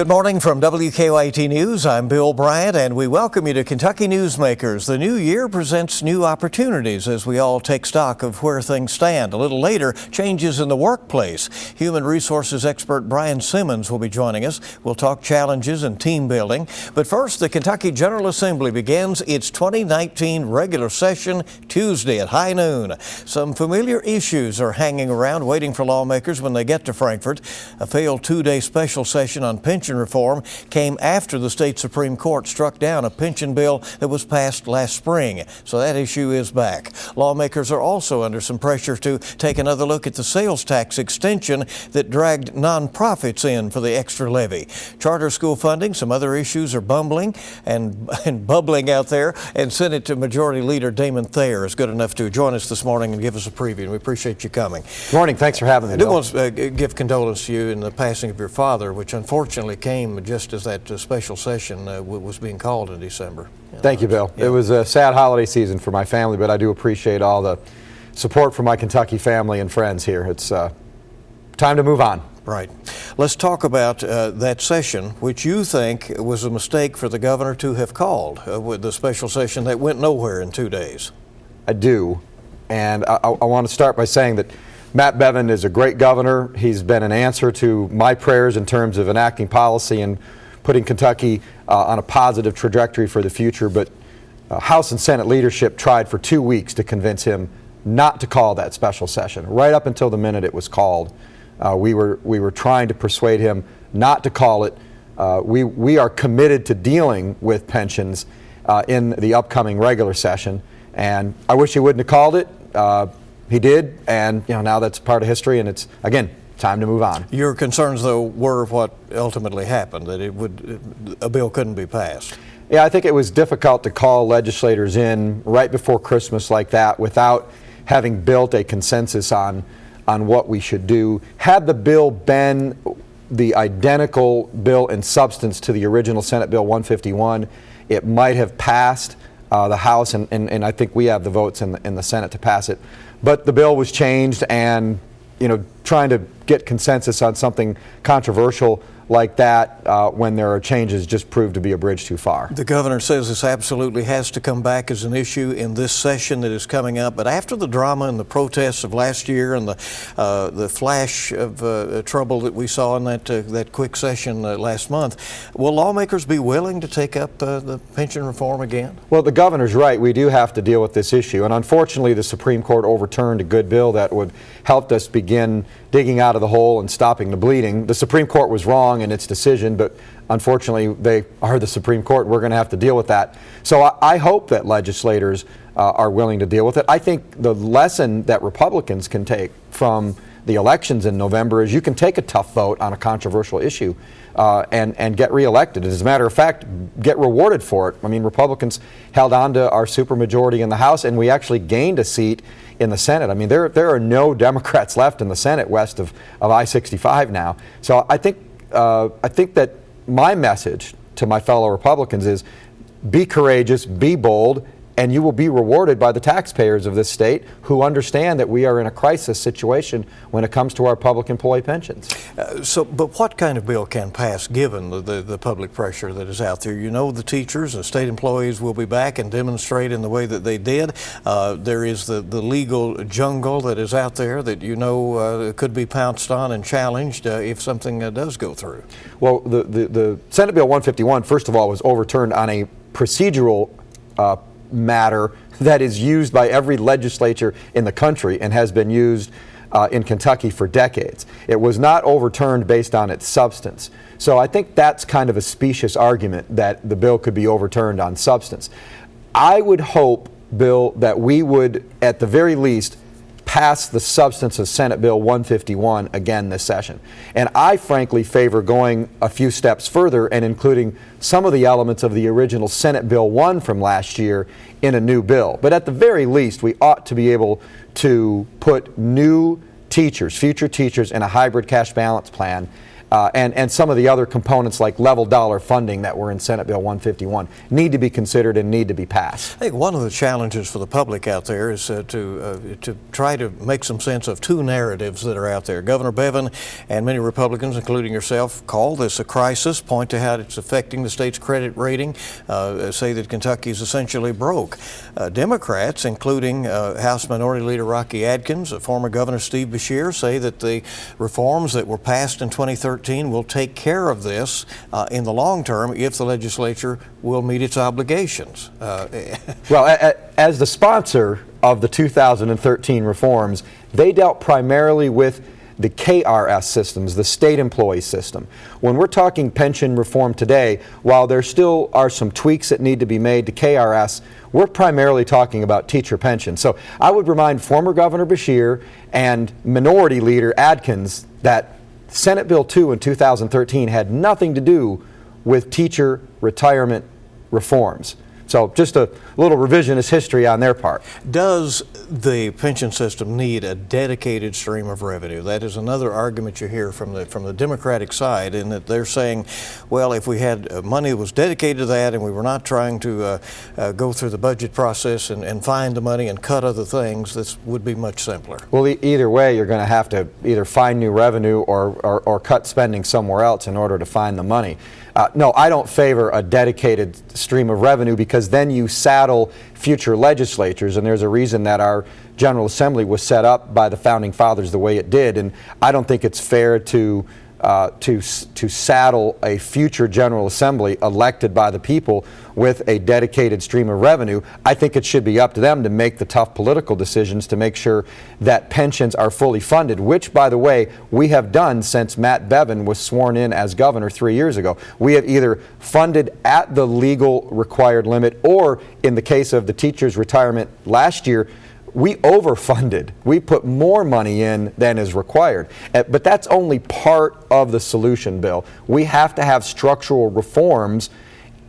Good morning from WKYT News. I'm Bill Bryant, and we welcome you to Kentucky Newsmakers. The new year presents new opportunities as we all take stock of where things stand. A little later, changes in the workplace. Human resources expert Brian Simmons will be joining us. We'll talk challenges and team building. But first, the Kentucky General Assembly begins its 2019 regular session Tuesday at high noon. Some familiar issues are hanging around waiting for lawmakers when they get to Frankfort. A failed two-day special session on pension reform came after the state Supreme Court struck down a pension bill that was passed last spring. So that issue is back. Lawmakers are also under some pressure to take another look at the sales tax extension that dragged nonprofits in for the extra levy. Charter school funding, some other issues are bumbling and bubbling out there, and Senate Majority Leader Damon Thayer is good enough to join us this morning and give us a preview. We appreciate you coming. Good morning. Thanks for having me, Bill. I do want to give condolence to you in the passing of your father, which unfortunately came just as that special session was being called in December. Thank you, Bill. Yeah. It was a sad holiday season for my family, but I do appreciate all the support from my Kentucky family and friends here. It's time to move on. Right. Let's talk about that session, which you think was a mistake for the governor to have called with the special session that went nowhere in 2 days. I do, and I want to start by saying that Matt Bevin is a great governor. He's been an answer to my prayers in terms of enacting policy and putting Kentucky on a positive trajectory for the future. But House and Senate leadership tried for 2 weeks to convince him not to call that special session. Right up until the minute it was called, we were trying to persuade him not to call it. We are committed to dealing with pensions in the upcoming regular session, and I wish he wouldn't have called it. He did, and now that's part of history, and it's, again, time to move on. Your concerns, though, were what ultimately happened, that a bill couldn't be passed. Yeah, I think it was difficult to call legislators in right before Christmas like that without having built a consensus on what we should do. Had the bill been the identical bill in substance to the original Senate Bill 151, it might have passed the House, and I think we have the votes in the Senate to pass it. But the bill was changed, and trying to get consensus on something controversial like that when there are changes just proved to be a bridge too far. The governor says this absolutely has to come back as an issue in this session that is coming up. But after the drama and the protests of last year and the flash of trouble that we saw in that quick session last month, will lawmakers be willing to take up the pension reform again? Well, the governor's right. We do have to deal with this issue. And unfortunately, the Supreme Court overturned a good bill that would help us begin digging out of the hole and stopping the bleeding. The Supreme Court was wrong in its decision, but unfortunately they are the Supreme Court. We're going to have to deal with that. So I hope that legislators are willing to deal with it. I think the lesson that Republicans can take from the elections in November is you can take a tough vote on a controversial issue and get reelected. As a matter of fact, get rewarded for it. I mean, Republicans held on to our supermajority in the House, and we actually gained a seat in the Senate. I mean, there are no Democrats left in the Senate west of I-65 now. So I think that my message to my fellow Republicans is be courageous, be bold, and you will be rewarded by the taxpayers of this state who understand that we are in a crisis situation when it comes to our public employee pensions. But what kind of bill can pass given the public pressure that is out there? The teachers and state employees will be back and demonstrate in the way that they did. There is the legal jungle that is out there that could be pounced on and challenged if something does go through. Well, the Senate Bill 151, first of all, was overturned on a procedural matter that is used by every legislature in the country and has been used in Kentucky for decades. It was not overturned based on its substance. So I think that's kind of a specious argument that the bill could be overturned on substance. I would hope, Bill, that we would at the very least pass the substance of Senate Bill 151 again this session. And I frankly favor going a few steps further and including some of the elements of the original Senate Bill 1 from last year in a new bill. But at the very least, we ought to be able to put new teachers, future teachers, in a hybrid cash balance plan and some of the other components like level dollar funding that were in Senate Bill 151 need to be considered and need to be passed. I think one of the challenges for the public out there is to try to make some sense of two narratives that are out there. Governor Bevin and many Republicans, including yourself, call this a crisis, point to how it's affecting the state's credit rating, say that Kentucky is essentially broke. Democrats, including House Minority Leader Rocky Adkins, former Governor Steve Beshear, say that the reforms that were passed in 2013 will take care of this in the long term if the legislature will meet its obligations. Well, as the sponsor of the 2013 reforms, they dealt primarily with the KRS systems, the state employee system. When we're talking pension reform today, while there still are some tweaks that need to be made to KRS, we're primarily talking about teacher pension. So I would remind former Governor Beshear and Minority Leader Adkins that Senate Bill 2 in 2013 had nothing to do with teacher retirement reforms. So just a little revisionist history on their part. Does the pension system need a dedicated stream of revenue? That is another argument you hear from the Democratic side, in that they're saying, well, if we had money that was dedicated to that and we were not trying to go through the budget process and find the money and cut other things, this would be much simpler. Well, either way, you're going to have to either find new revenue or cut spending somewhere else in order to find the money. No, I don't favor a dedicated stream of revenue, because then you saddle future legislatures, and there's a reason that our General Assembly was set up by the Founding Fathers the way it did, and I don't think it's fair to saddle a future General Assembly elected by the people with a dedicated stream of revenue. I think it should be up to them to make the tough political decisions to make sure that pensions are fully funded, which, by the way, we have done since Matt Bevin was sworn in as governor 3 years ago. We have either funded at the legal required limit, or in the case of the teachers' retirement last year, we overfunded. We put more money in than is required. But that's only part of the solution, Bill. We have to have structural reforms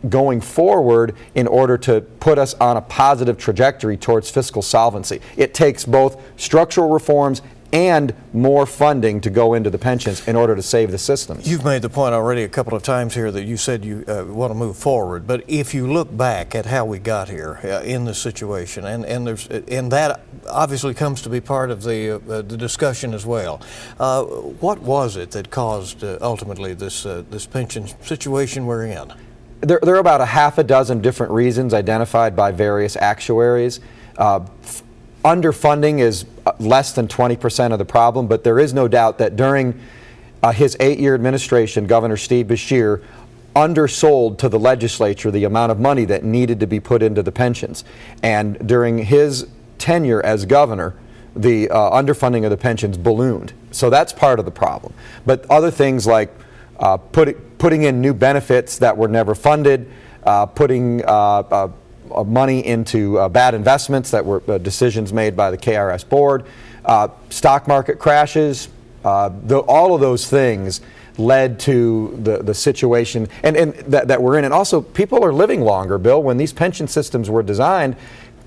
going forward in order to put us on a positive trajectory towards fiscal solvency. It takes both structural reforms and more funding to go into the pensions in order to save the systems. You've made the point already a couple of times here that you said you want to move forward, but if you look back at how we got here in this situation, and that obviously comes to be part of the discussion as well, what was it that caused ultimately this pension situation we're in? There are about a half a dozen different reasons identified by various actuaries. Underfunding is less than 20% of the problem, but there is no doubt that during his 8-year administration, Governor Steve Beshear undersold to the legislature the amount of money that needed to be put into the pensions. And during his tenure as governor, the underfunding of the pensions ballooned. So that's part of the problem. But other things like putting in new benefits that were never funded, putting money into bad investments that were decisions made by the KRS board, stock market crashes, all of those things led to the situation and that we're in. And also, people are living longer, Bill. When these pension systems were designed,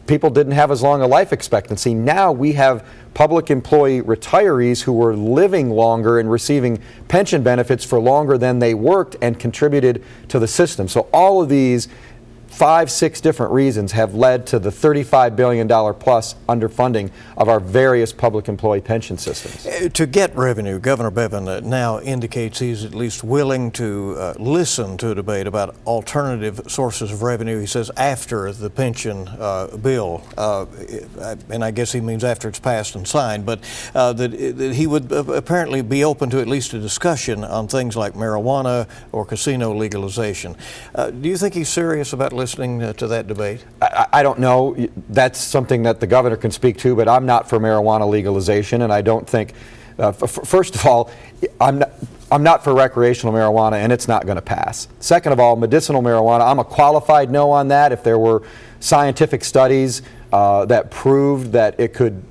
people didn't have as long a life expectancy. Now we have public employee retirees who were living longer and receiving pension benefits for longer than they worked and contributed to the system. So all of these 5-6 different reasons have led to the $35 billion plus underfunding of our various public employee pension systems. To get revenue, Governor Bevin now indicates he's at least willing to listen to a debate about alternative sources of revenue. He says after the pension bill, and I guess he means after it's passed and signed, but that he would apparently be open to at least a discussion on things like marijuana or casino legalization. Do you think he's serious about listening to that debate? I don't know. That's something that the governor can speak to, but I'm not for marijuana legalization, and I don't think, first of all, I'm not for recreational marijuana, and it's not going to pass. Second of all, medicinal marijuana, I'm a qualified no on that. If there were scientific studies that proved that it could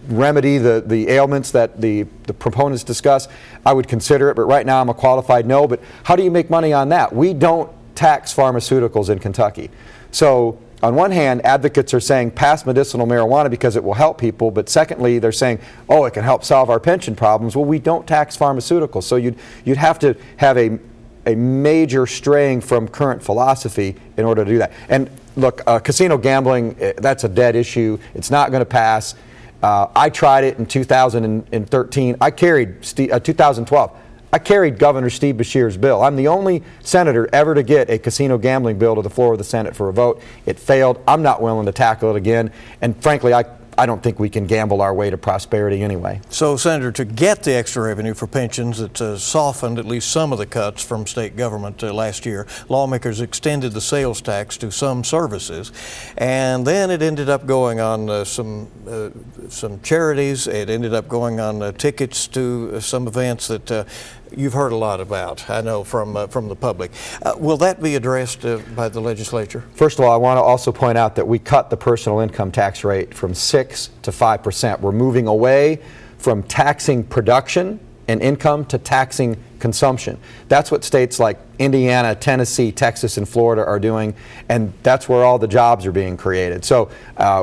remedy the ailments that the proponents discuss, I would consider it, but right now I'm a qualified no. But how do you make money on that? We don't tax pharmaceuticals in Kentucky. So on one hand, advocates are saying pass medicinal marijuana because it will help people, but secondly, they're saying, oh, it can help solve our pension problems. Well, we don't tax pharmaceuticals, so you'd have to have a major straying from current philosophy in order to do that. And look, casino gambling, that's a dead issue. It's not going to pass. I tried it in 2013. I carried 2012. I carried Governor Steve Beshear's bill. I'm the only senator ever to get a casino gambling bill to the floor of the Senate for a vote. It failed. I'm not willing to tackle it again. And frankly, I don't think we can gamble our way to prosperity anyway. So, Senator, to get the extra revenue for pensions, it softened at least some of the cuts from state government last year. Lawmakers extended the sales tax to some services, and then it ended up going on some charities. It ended up going on tickets to some events that you've heard a lot about, I know, from the public. Will that be addressed by the legislature? First of all, I want to also point out that we cut the personal income tax rate from 6 to 5%. We're moving away from taxing production and income to taxing consumption. That's what states like Indiana, Tennessee, Texas, and Florida are doing, and that's where all the jobs are being created. So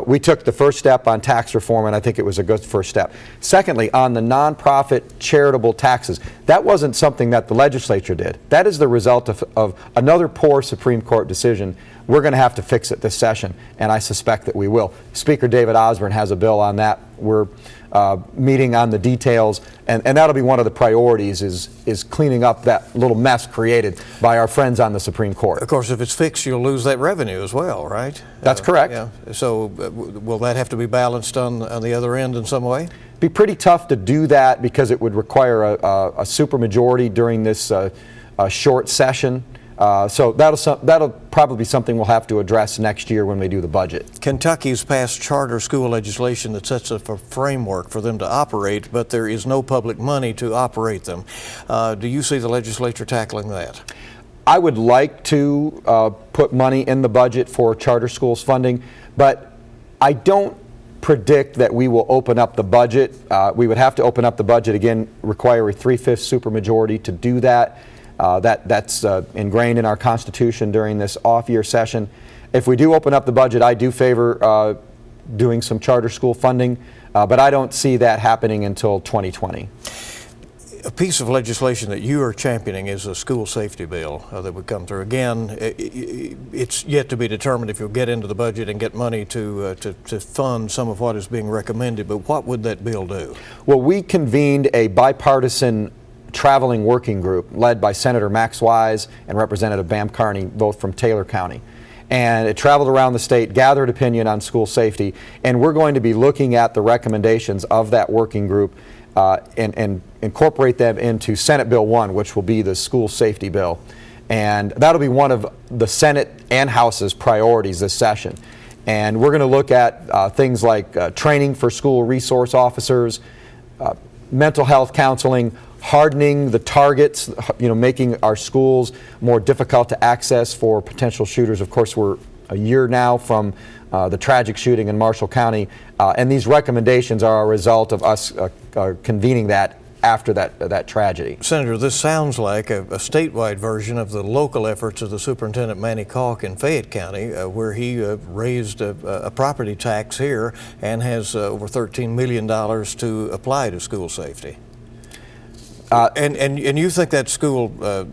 we took the first step on tax reform, and I think it was a good first step. Secondly, on the nonprofit charitable taxes, that wasn't something that the legislature did. That is the result of another poor Supreme Court decision. We're going to have to fix it this session, and I suspect that we will. Speaker David Osborne has a bill on that. We're meeting on the details, and that'll be one of the priorities is cleaning up that little mess created by our friends on the Supreme Court. Of course, if it's fixed, you'll lose that revenue as well, right? That's correct. Yeah. So will that have to be balanced on the other end in some way? Be pretty tough to do that because it would require a supermajority during this short session. So that'll probably be something we'll have to address next year when we do the budget. Kentucky's passed charter school legislation that sets up a framework for them to operate, but there is no public money to operate them. Do you see the legislature tackling that? I would like to put money in the budget for charter schools funding, but I don't predict that we will open up the budget. We would have to open up the budget again, require a 3/5 supermajority to do that. That's ingrained in our Constitution during this off-year session. If we do open up the budget, I do favor doing some charter school funding, but I don't see that happening until 2020. A piece of legislation that you are championing is a school safety bill that would come through. Again, it's yet to be determined if you'll get into the budget and get money to fund some of what is being recommended, but what would that bill do? Well, we convened a bipartisan traveling working group led by Senator Max Wise and Representative Bam Carney, both from Taylor County. And it traveled around the state, gathered opinion on school safety, and we're going to be looking at the recommendations of that working group and incorporate them into Senate Bill 1, which will be the school safety bill. And that'll be one of the Senate and House's priorities this session. And we're going to look at things like training for school resource officers, mental health counseling, hardening the targets, making our schools more difficult to access for potential shooters. Of course, we're a year now from the tragic shooting in Marshall County, and these recommendations are a result of us convening that after that tragedy. Senator, this sounds like a statewide version of the local efforts of the Superintendent Manny Kalk in Fayette County, where he raised a property tax here and has over $13 million to apply to school safety. And you think that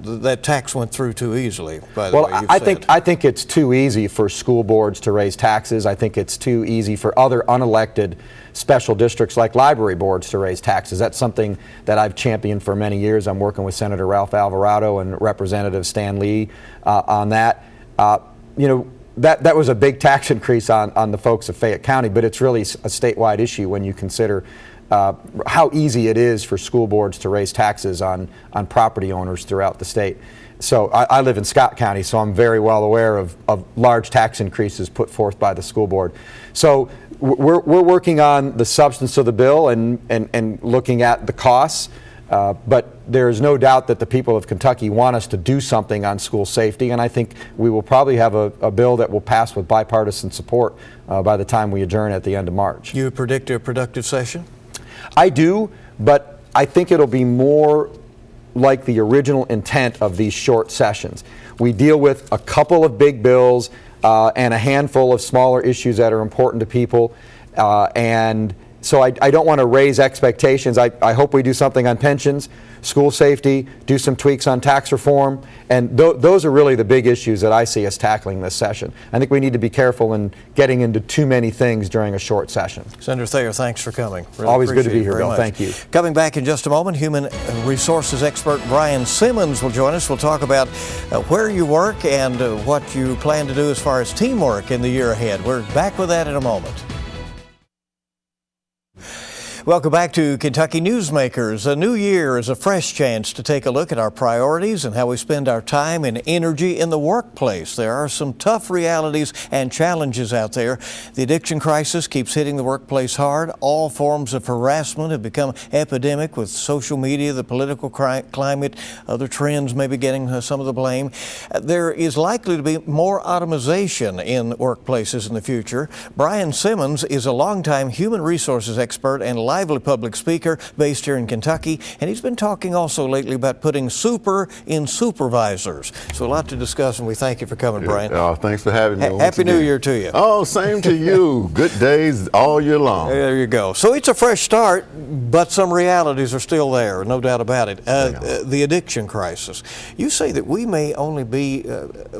that tax went through too easily, by the way, you've said. I think it's too easy for school boards to raise taxes. I think it's too easy for other unelected special districts like library boards to raise taxes. That's something that I've championed for many years. I'm working with Senator Ralph Alvarado and Representative Stan Lee on that. That was a big tax increase on the folks of Fayette County, but it's really a statewide issue when you consider how easy it is for school boards to raise taxes on property owners throughout the state. So I live in Scott County, so I'm very well aware of large tax increases put forth by the school board. So we're working on the substance of the bill and looking at the costs, but there is no doubt that the people of Kentucky want us to do something on school safety, and I think we will probably have a bill that will pass with bipartisan support by the time we adjourn at the end of March. You predict a productive session? I do, but I think it'll be more like the original intent of these short sessions. We deal with a couple of big bills, and a handful of smaller issues that are important to people. And so I don't want to raise expectations. I hope we do something on pensions, school safety, do some tweaks on tax reform, and those are really the big issues that I see us tackling this session. I think we need to be careful in getting into too many things during a short session. Senator Thayer, thanks for coming. Really Always good to be appreciate it here, very Bill. much. Thank you. Coming back in just a moment, human resources expert Brian Simmons will join us. We'll talk about where you work and what you plan to do as far as teamwork in the year ahead. We're back with that in a moment. Welcome back to Kentucky Newsmakers. A new year is a fresh chance to take a look at our priorities and how we spend our time and energy in the workplace. There are some tough realities and challenges out there. The addiction crisis keeps hitting the workplace hard. All forms of harassment have become epidemic with social media, the political climate, other trends maybe getting some of the blame. There is likely to be more automation in workplaces in the future. Brian Simmons is a longtime human resources expert and lively public speaker based here in Kentucky, and he's been talking also lately about putting super in supervisors. So a lot to discuss, and we thank you for coming, Brian. Oh, thanks for having me. Happy New Year to you. Oh, same to you. Good days all year long. There you go. So it's a fresh start, but some realities are still there, no doubt about it. The addiction crisis. You say that we may only be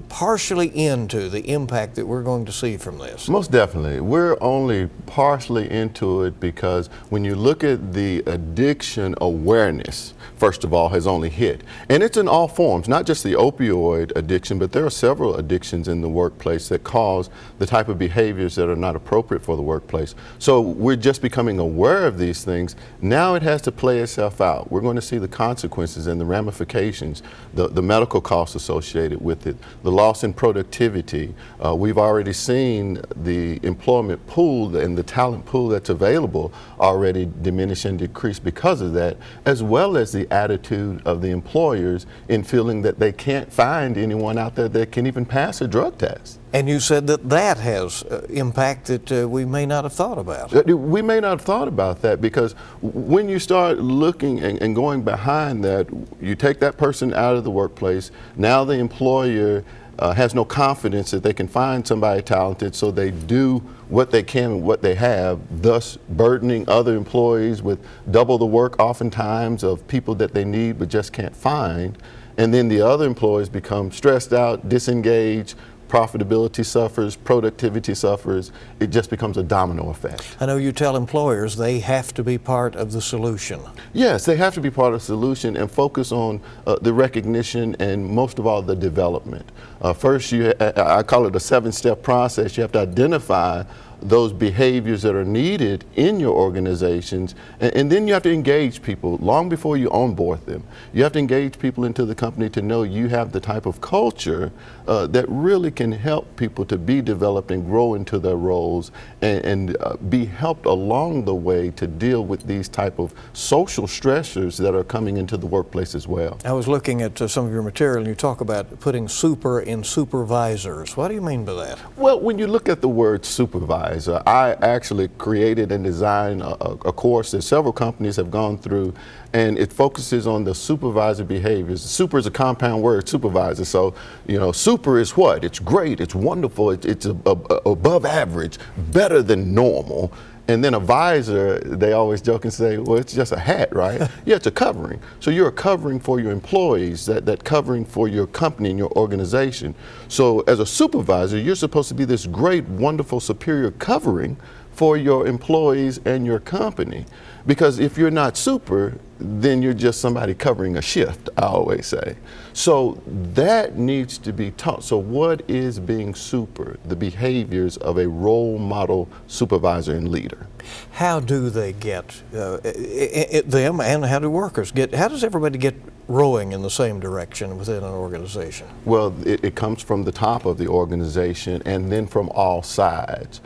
partially into the impact that we're going to see from this. Most definitely. We're only partially into it because when you look at the addiction awareness, first of all, has only hit. And it's in all forms, not just the opioid addiction, but there are several addictions in the workplace that cause the type of behaviors that are not appropriate for the workplace. So we're just becoming aware of these things. Now it has to play itself out. We're going to see the consequences and the ramifications, the medical costs associated with it, the loss in productivity. We've already seen the employment pool and the talent pool that's available already diminish and decrease because of that, as well as the attitude of the employers in feeling that they can't find anyone out there that can even pass a drug test. And you said that that has impact that we may not have thought about. We may not have thought about that because when you start looking and going behind that, you take that person out of the workplace, now the employer has no confidence that they can find somebody talented, so they do what they can with what they have, thus burdening other employees with double the work oftentimes of people that they need but just can't find. And then the other employees become stressed out, disengaged, profitability suffers, productivity suffers. It just becomes a domino effect. I know you tell employers they have to be part of the solution. Yes, they have to be part of the solution and focus on the recognition and most of all the development. First, I call it a 7-step process. You have to identify those behaviors that are needed in your organizations, and then you have to engage people long before you onboard them. You have to engage people into the company to know you have the type of culture that really can help people to be developed and grow into their roles and be helped along the way to deal with these type of social stressors that are coming into the workplace as well. I was looking at some of your material, and you talk about putting super in supervisors. What do you mean by that? Well, when you look at the word supervisor, I actually created and designed a course that several companies have gone through, and it focuses on the supervisor behaviors. Super is a compound word, supervisor. So, you know, super is what? It's great, it's wonderful, it's above average, better than normal. And then a visor, they always joke and say, well, it's just a hat, right? Yeah, it's a covering. So you're a covering for your employees, that covering for your company and your organization. So as a supervisor, you're supposed to be this great, wonderful, superior covering for your employees and your company. Because if you're not super, then you're just somebody covering a shift, I always say. So that needs to be taught. So what is being super? The behaviors of a role model supervisor and leader. How do they get them, and how do workers get, how does everybody get rowing in the same direction within an organization? Well, it comes from the top of the organization and then from all sides.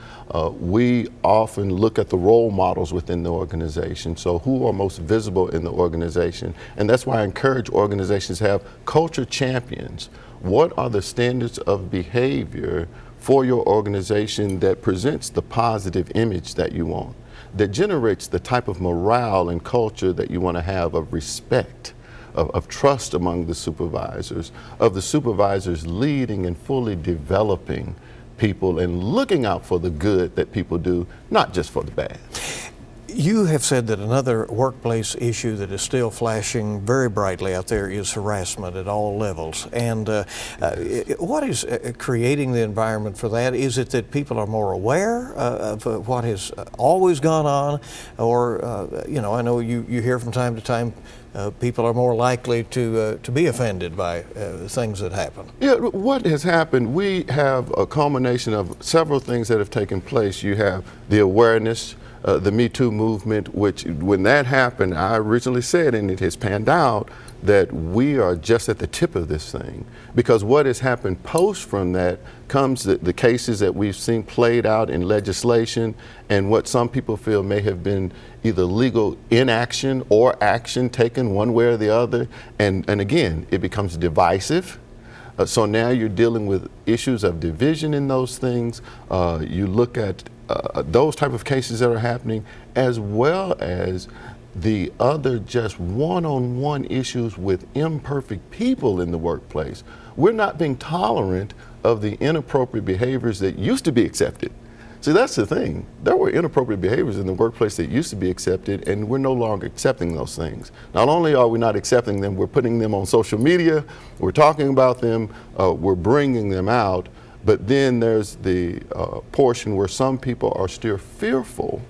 We often look at the role models within the organization. So who are most visible in the organization? And that's why I encourage organizations to have culture champions. What are the standards of behavior for your organization that presents the positive image that you want, that generates the type of morale and culture that you want to have of respect, of trust among the supervisors, of the supervisors leading and fully developing people and looking out for the good that people do, not just for the bad. You have said that another workplace issue that is still flashing very brightly out there is harassment at all levels. And what is creating the environment for that? Is it that people are more aware of what has always gone on? Or, you know, I know you hear from time to time people are more likely to be offended by things that happen. Yeah, what has happened, we have a culmination of several things that have taken place. You have the awareness, the Me Too movement, which when that happened, I originally said, and it has panned out, that we are just at the tip of this thing. Because what has happened post from that comes the cases that we've seen played out in legislation and what some people feel may have been either legal inaction or action taken one way or the other. And again, it becomes divisive. So now you're dealing with issues of division in those things. You look at those type of cases that are happening, as well as the other just one-on-one issues with imperfect people in the workplace. We're not being tolerant of the inappropriate behaviors that used to be accepted. See, that's the thing. There were inappropriate behaviors in the workplace that used to be accepted, and we're no longer accepting those things. Not only are we not accepting them, we're putting them on social media, we're talking about them, we're bringing them out, but then there's the portion where some people are still fearful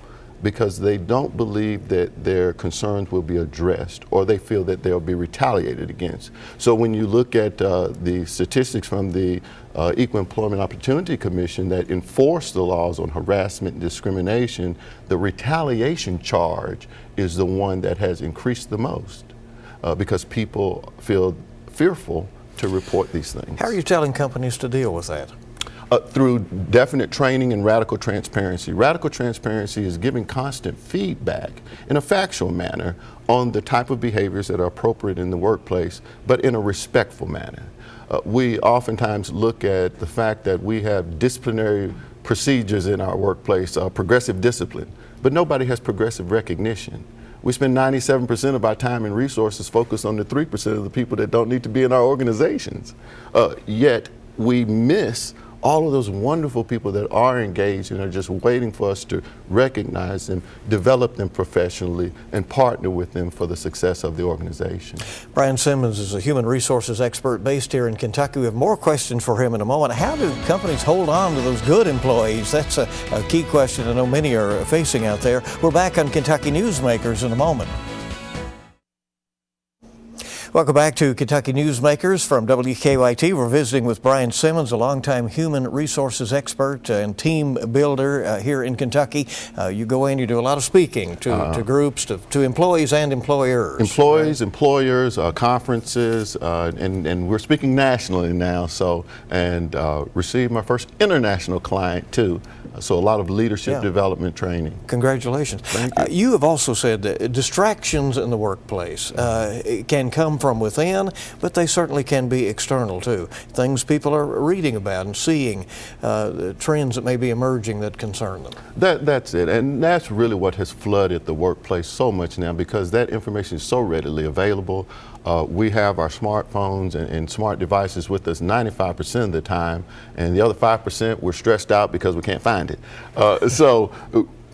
because they don't believe that their concerns will be addressed, or they feel that they'll be retaliated against. So when you look at the statistics from the Equal Employment Opportunity Commission that enforce the laws on harassment and discrimination, the retaliation charge is the one that has increased the most because people feel fearful to report these things. How are you telling companies to deal with that? Through definite training and radical transparency. Radical transparency is giving constant feedback in a factual manner on the type of behaviors that are appropriate in the workplace, but in a respectful manner. We oftentimes look at the fact that we have disciplinary procedures in our workplace, progressive discipline, but nobody has progressive recognition. We spend 97% of our time and resources focused on the 3% of the people that don't need to be in our organizations. Yet we miss all of those wonderful people that are engaged and are just waiting for us to recognize them, develop them professionally, and partner with them for the success of the organization. Brian Simmons is a human resources expert based here in Kentucky. We have more questions for him in a moment. How do companies hold on to those good employees? That's a key question I know many are facing out there. We're back on Kentucky Newsmakers in a moment. Welcome back to Kentucky Newsmakers from WKYT. We're visiting with Brian Simmons, a longtime human resources expert and team builder here in Kentucky. You go in, you do a lot of speaking to groups, to employees and employers. Employees, right? Employers, conferences, and we're speaking nationally now. So, and received my first international client too. So a lot of leadership development training. Congratulations. Thank you. You have also said that distractions in the workplace can come from within, but they certainly can be external too. Things people are reading about and seeing, trends that may be emerging that concern them. That's it, and that's really what has flooded the workplace so much now, because that information is so readily available. We have our smartphones and smart devices with us 95% of the time, and the other 5% we're stressed out because we can't find it. So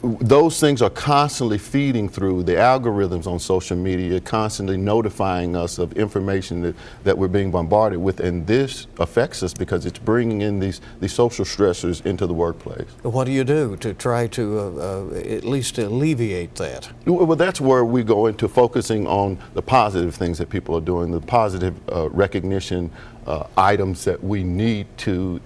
those things are constantly feeding through the algorithms on social media, constantly notifying us of information that we're being bombarded with, and this affects us because it's bringing in these social stressors into the workplace. What do you do to try to at least alleviate that? Well, that's where we go into focusing on the positive things that people are doing, the positive recognition items that we need to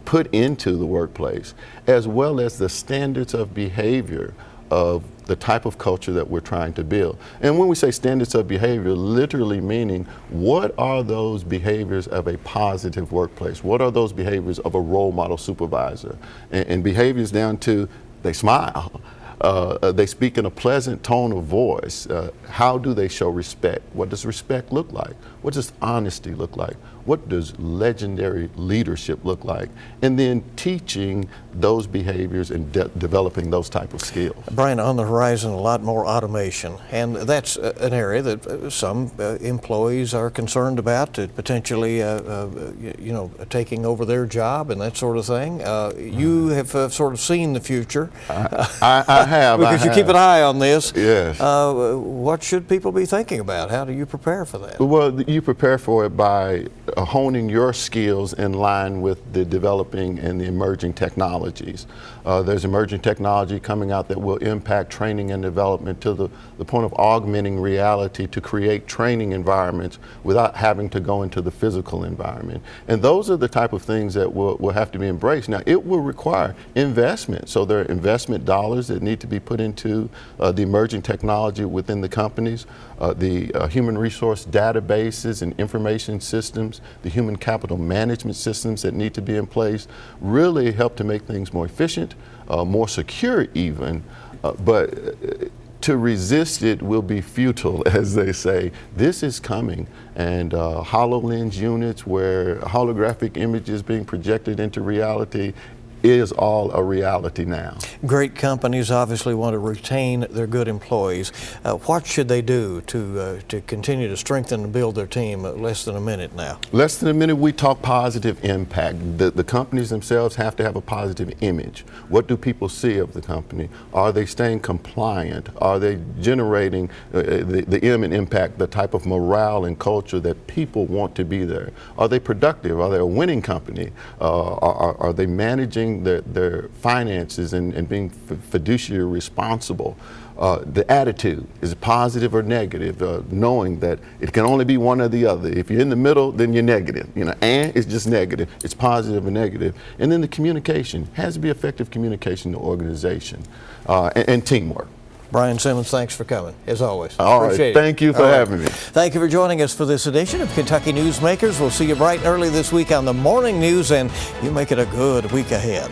put into the workplace, as well as the standards of behavior of the type of culture that we're trying to build. And when we say standards of behavior, literally meaning what are those behaviors of a positive workplace? What are those behaviors of a role model supervisor? And behaviors down to they smile. They speak in a pleasant tone of voice. How do they show respect? What does respect look like? What does honesty look like? what does legendary leadership look like, and then teaching those behaviors and developing those type of skills. Brian, on the horizon, a lot more automation, and that's an area that some employees are concerned about, potentially, taking over their job and that sort of thing. You have sort of seen the future. I have. Because you keep an eye on this. Yes. What should people be thinking about? How do you prepare for that? Well, you prepare for it by honing your skills in line with the developing and the emerging technologies. There's emerging technology coming out that will impact training and development to the point of augmenting reality to create training environments without having to go into the physical environment. And those are the type of things that will have to be embraced. Now, it will require investment. So there are investment dollars that need to be put into the emerging technology within the companies, the human resource databases and information systems, the human capital management systems that need to be in place, really help to make things more efficient, more secure even, but to resist it will be futile, as they say. This is coming, and HoloLens units where holographic images being projected into reality is all a reality now. Great companies obviously want to retain their good employees. What should they do to continue to strengthen and build their team? Less than a minute now. Less than a minute, we talk positive impact. The companies themselves have to have a positive image. What do people see of the company? Are they staying compliant? Are they generating the M in impact, the type of morale and culture that people want to be there? Are they productive? Are they a winning company? Are they managing their finances and being fiduciary responsible? The attitude, is it positive or negative? Knowing that it can only be one or the other. If you're in the middle, then you're negative. And it's just negative. It's positive or negative. And then the communication has to be effective communication in the organization and teamwork. Brian Simmons, thanks for coming, as always. All right, Appreciate it. thank you for having me. Thank you for joining us for this edition of Kentucky Newsmakers. We'll see you bright and early this week on the morning news, and you make it a good week ahead.